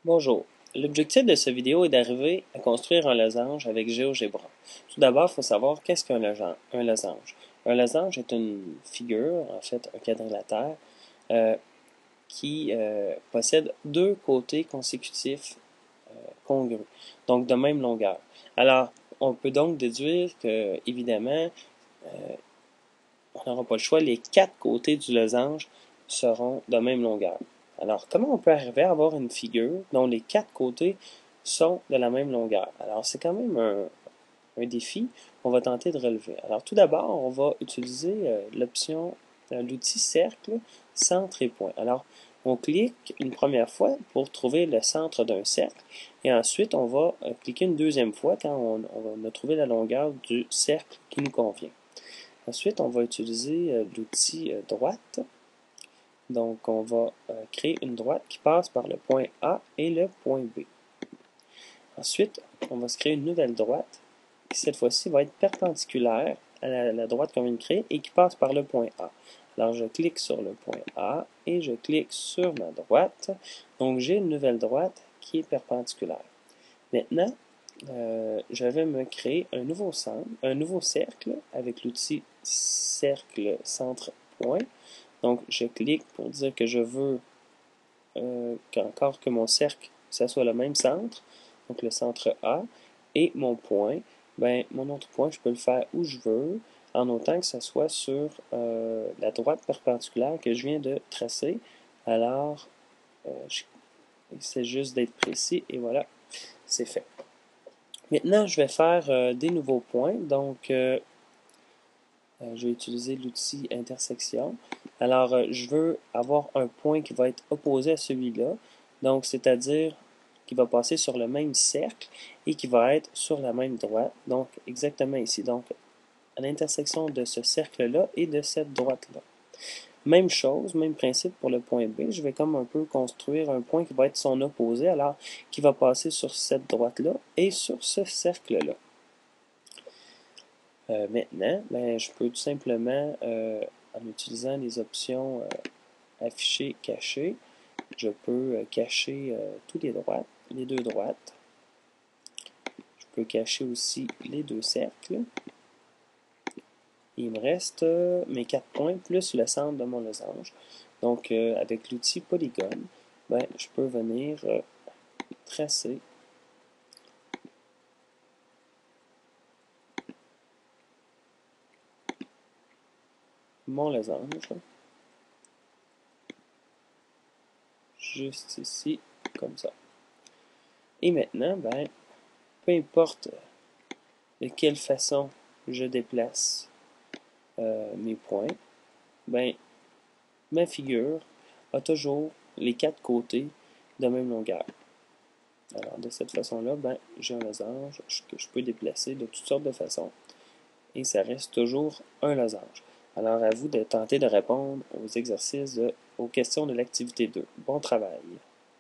Bonjour. L'objectif de cette vidéo est d'arriver à construire un losange avec GeoGebra. Tout d'abord, il faut savoir qu'est-ce qu'un losange. Un losange est une figure, en fait un quadrilatère, euh, qui possède deux côtés consécutifs congrus, donc de même longueur. Alors, on peut donc déduire que, évidemment, on n'aura pas le choix, les quatre côtés du losange seront de même longueur. Alors, comment on peut arriver à avoir une figure dont les quatre côtés sont de la même longueur? Alors, c'est quand même un défi qu'on va tenter de relever. Alors, tout d'abord, on va utiliser l'outil cercle, centre et point. Alors, on clique une première fois pour trouver le centre d'un cercle et ensuite, on va cliquer une deuxième fois quand on a trouvé la longueur du cercle qui nous convient. Ensuite, on va utiliser l'outil droite. Donc, on va créer une droite qui passe par le point A et le point B. Ensuite, on va se créer une nouvelle droite qui, cette fois-ci, va être perpendiculaire à la droite qu'on vient de créer et qui passe par le point A. Alors, je clique sur le point A et je clique sur ma droite. Donc, j'ai une nouvelle droite qui est perpendiculaire. Maintenant, je vais me créer un nouveau cercle avec l'outil cercle centre point. Donc, je clique pour dire que je veux que mon cercle, ça soit le même centre, donc le centre A, et mon point, mon autre point, je peux le faire où je veux, en autant que ça soit sur la droite perpendiculaire que je viens de tracer. Alors, c'est juste d'être précis, et voilà, c'est fait. Maintenant, je vais faire des nouveaux points. Donc, je vais utiliser l'outil intersection. Alors, je veux avoir un point qui va être opposé à celui-là. Donc, c'est-à-dire qui va passer sur le même cercle et qui va être sur la même droite. Donc, exactement ici. Donc, à l'intersection de ce cercle-là et de cette droite-là. Même chose, même principe pour le point B. Je vais comme un peu construire un point qui va être son opposé, alors qui va passer sur cette droite-là et sur ce cercle-là. Maintenant, je peux tout simplement, en utilisant les options afficher, cacher, je peux cacher tous les deux droites. Je peux cacher aussi les deux cercles. Il me reste mes 4 points plus le centre de mon losange. Donc, avec l'outil polygone, je peux venir tracer mon losange. Juste ici, comme ça. Et maintenant, peu importe de quelle façon je déplace mes points, ma figure a toujours les quatre côtés de même longueur. Alors, de cette façon-là, j'ai un losange que je peux déplacer de toutes sortes de façons et ça reste toujours un losange. Alors, à vous de tenter de répondre aux exercices, aux questions de l'activité 2. Bon travail!